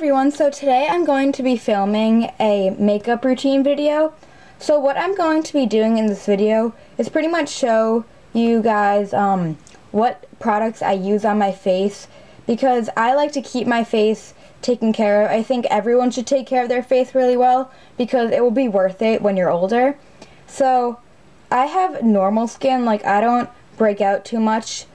everyone, so today I'm going to be filming a makeup routine video. So what I'm going to be doing in this video is pretty much show you guys what products I use on my face, because I like to keep my face taken care of. I think everyone should take care of their face really well because it will be worth it when you're older. So I have normal skin, like I don't break out too much.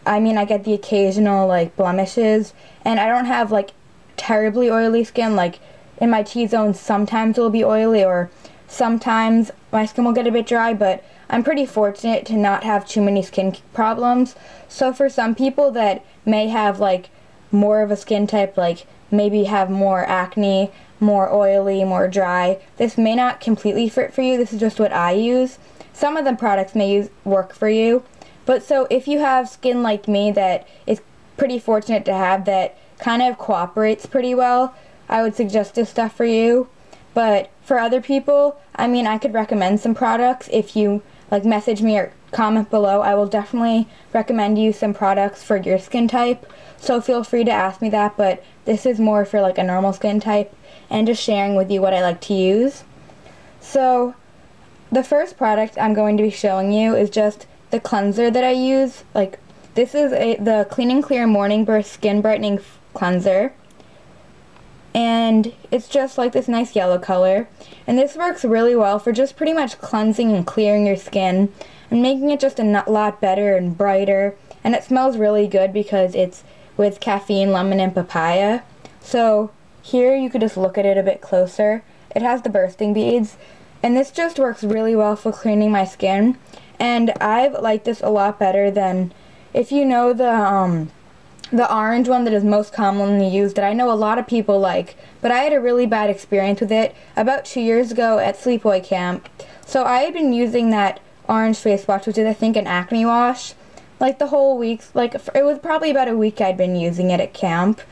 I mean, I get the occasional like blemishes, and I don't have like terribly oily skin. Like in my T-zone sometimes it will be oily, or sometimes my skin will get a bit dry, but I'm pretty fortunate to not have too many skin problems. So for some people that may have like more of a skin type, like maybe have more acne, more oily, more dry, this may not completely fit for you. This is just what I use. Some of the products may work for you. But so if you have skin like me that is pretty fortunate to have, that kind of cooperates pretty well, I would suggest this stuff for you. But for other people, I mean, I could recommend some products. If you like message me or comment below, I will definitely recommend you some products for your skin type. So feel free to ask me that, but this is more for like a normal skin type and just sharing with you what I like to use. So the first product I'm going to be showing you is just the cleanser that I use. Like this is the Clean and Clear Morning Burst Skin Brightening Cleanser, and it's just like this nice yellow color, and this works really well for just pretty much cleansing and clearing your skin and making it just a lot better and brighter. And it smells really good because it's with caffeine, lemon, and papaya. So here you could just look at it a bit closer. It has the bursting beads, and this just works really well for cleaning my skin. And I've liked this a lot better than, if you know the orange one that is most commonly used, that I know a lot of people like, but I had a really bad experience with it about 2 years ago at Sleepaway Camp. So I had been using that orange face wash, which is I think an acne wash, like the whole week. Like it was probably about a week I'd been using it at camp,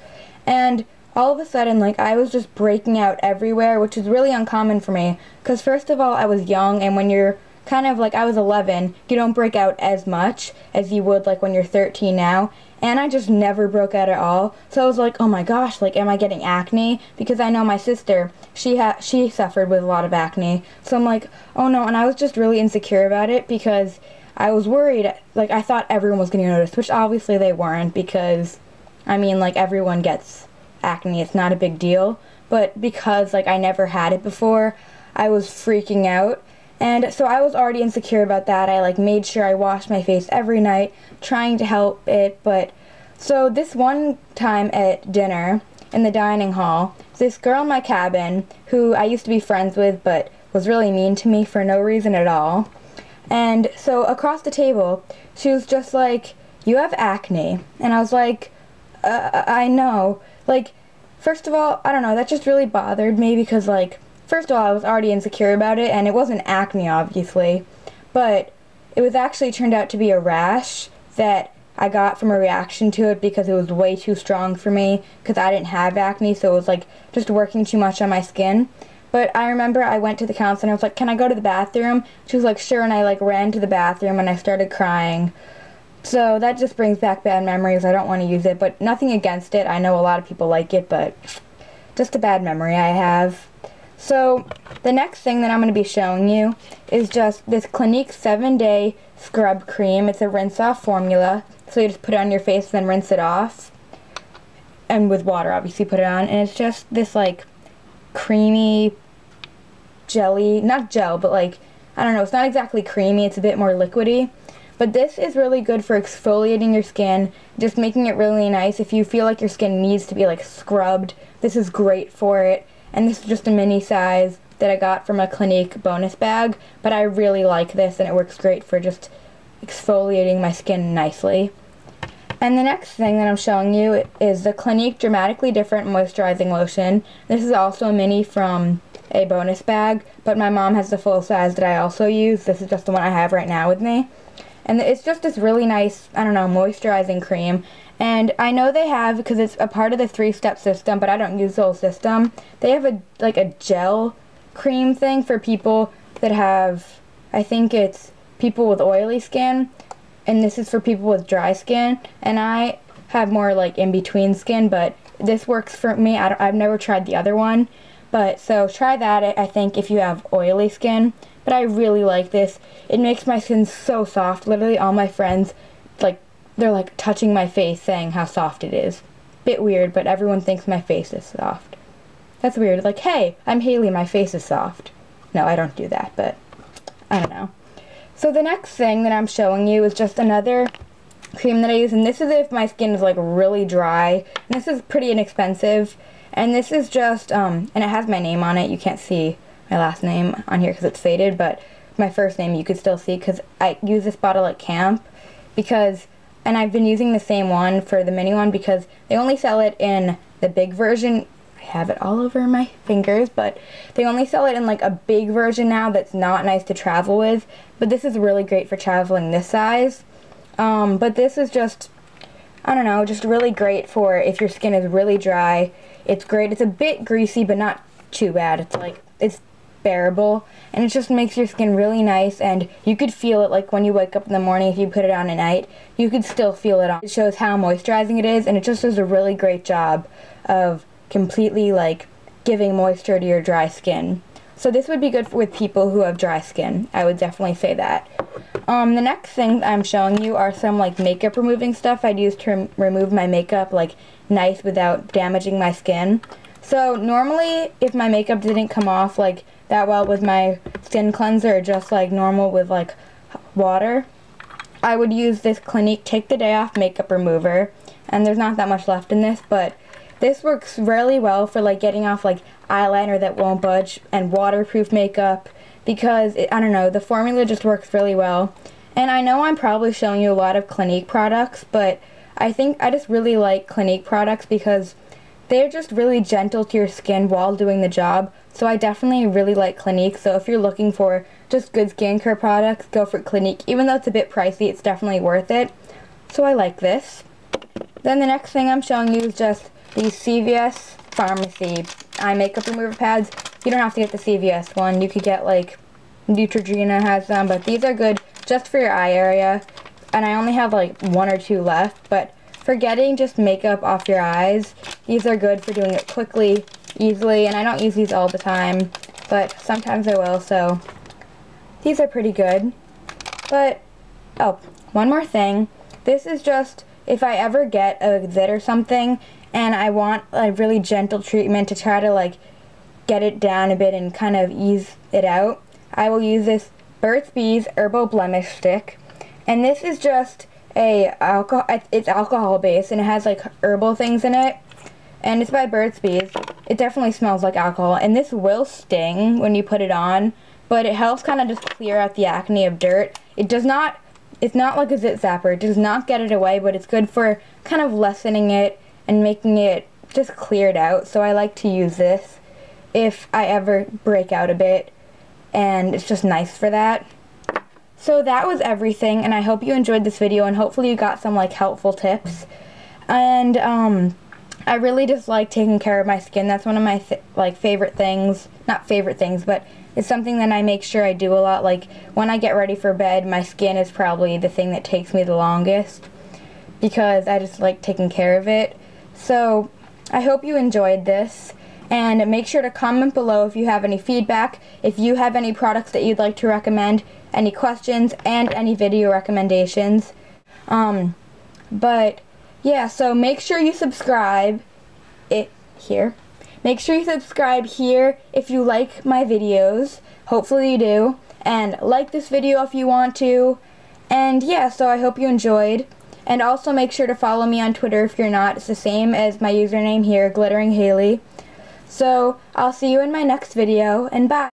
and all of a sudden like I was just breaking out everywhere, which is really uncommon for me because first of all I was young, and when you're kind of like, I was 11, you don't break out as much as you would like when you're 13 now, and I just never broke out at all. So I was like, oh my gosh, like am I getting acne? Because I know my sister, she suffered with a lot of acne. So I'm like, oh no, and I was just really insecure about it because I was worried, like I thought everyone was going to notice, which obviously they weren't, because I mean like everyone gets acne, it's not a big deal, but because like I never had it before, I was freaking out. And so I was already insecure about that. I like made sure I washed my face every night, trying to help it. But so this one time at dinner in the dining hall, this girl in my cabin who I used to be friends with but was really mean to me for no reason at all. And so across the table, she was just like, "You have acne." And I was like, I know. Like, first of all, I don't know, that just really bothered me because like, first of all, I was already insecure about it, and it wasn't acne, obviously, but it was actually turned out to be a rash that I got from a reaction to it because it was way too strong for me because I didn't have acne, so it was like just working too much on my skin. But I remember I went to the counselor and I was like, "Can I go to the bathroom?" She was like, "Sure," and I like ran to the bathroom and I started crying. So that just brings back bad memories. I don't want to use it, but nothing against it. I know a lot of people like it, but just a bad memory I have. So the next thing that I'm going to be showing you is just this Clinique 7-Day Scrub Cream. It's a rinse-off formula, so you just put it on your face and then rinse it off. And with water, obviously, put it on. And it's just this, like, creamy jelly. Not gel, but, like, I don't know. It's not exactly creamy. It's a bit more liquidy. But this is really good for exfoliating your skin, just making it really nice. If you feel like your skin needs to be, like, scrubbed, this is great for it. And this is just a mini size that I got from a Clinique bonus bag, but I really like this and it works great for just exfoliating my skin nicely. And the next thing that I'm showing you is the Clinique Dramatically Different Moisturizing Lotion. This is also a mini from a bonus bag, but my mom has the full size that I also use. This is just the one I have right now with me. And it's just this really nice, I don't know, moisturizing cream. And I know they have, because it's a part of the 3-step system, but I don't use the whole system. They have a gel cream thing for people that have, I think it's people with oily skin, and this is for people with dry skin. And I have more like in between skin, but this works for me. I've never tried the other one, but so try that, I think, if you have oily skin. But I really like this. It makes my skin so soft. Literally all my friends, like, they're like touching my face saying how soft it is. Bit weird, but everyone thinks my face is soft. That's weird. Like, hey, I'm Haley, my face is soft. No, I don't do that, but I don't know. So the next thing that I'm showing you is just another cream that I use, and this is if my skin is like really dry. And this is pretty inexpensive, and this is just and it has my name on it. You can't see my last name on here because it's faded, but my first name you could still see because I use this bottle at camp because, and I've been using the same one for the mini one because they only sell it in the big version. I have it all over my fingers, but they only sell it in like a big version now that's not nice to travel with. But this is really great for traveling this size. But this is just, I don't know, just really great for if your skin is really dry. It's great. It's a bit greasy, but not too bad. It's like, it's bearable, and it just makes your skin really nice, and you could feel it like when you wake up in the morning. If you put it on at night, you could still feel it on. It shows how moisturizing it is, and it just does a really great job of completely like giving moisture to your dry skin. So this would be good with people who have dry skin. I would definitely say that. The next thing I'm showing you are some like makeup removing stuff I'd use to remove my makeup like nice without damaging my skin. So normally if my makeup didn't come off like that well with my skin cleanser, just like normal with like water, I would use this Clinique Take the Day Off makeup remover, and there's not that much left in this, but this works really well for like getting off like eyeliner that won't budge and waterproof makeup because I don't know, the formula just works really well. And I know I'm probably showing you a lot of Clinique products, but I think I just really like Clinique products because they're just really gentle to your skin while doing the job. So I definitely really like Clinique. So if you're looking for just good skincare products, go for Clinique. Even though it's a bit pricey, it's definitely worth it. So I like this. Then the next thing I'm showing you is just these CVS Pharmacy eye makeup remover pads. You don't have to get the CVS one. You could get like Neutrogena has them, but these are good just for your eye area. And I only have like 1 or 2 left, but for getting just makeup off your eyes, these are good for doing it quickly, easily, and I don't use these all the time, but sometimes I will, so these are pretty good. But, oh, one more thing. This is just if I ever get a zit or something and I want a really gentle treatment to try to like get it down a bit and kind of ease it out, I will use this Burt's Bees Herbal Blemish Stick. And this is just it's alcohol based and it has like herbal things in it. And it's by Burt's Bees. It definitely smells like alcohol. And this will sting when you put it on, but it helps kind of just clear out the acne of dirt. It's not like a zit zapper. It does not get it away, but it's good for kind of lessening it and making it just cleared out. So I like to use this if I ever break out a bit, and it's just nice for that. So that was everything, and I hope you enjoyed this video, and hopefully you got some like helpful tips. And I really just like taking care of my skin. That's one of my favorite things. Not favorite things, but it's something that I make sure I do a lot. Like when I get ready for bed, my skin is probably the thing that takes me the longest because I just like taking care of it. So I hope you enjoyed this, and make sure to comment below if you have any feedback, if you have any products that you'd like to recommend, any questions, and any video recommendations. But yeah, so make sure you subscribe here. Make sure you subscribe here if you like my videos. Hopefully you do. And like this video if you want to. And yeah, so I hope you enjoyed. And also make sure to follow me on Twitter if you're not. It's the same as my username here, Glittering Haley. So I'll see you in my next video, and bye.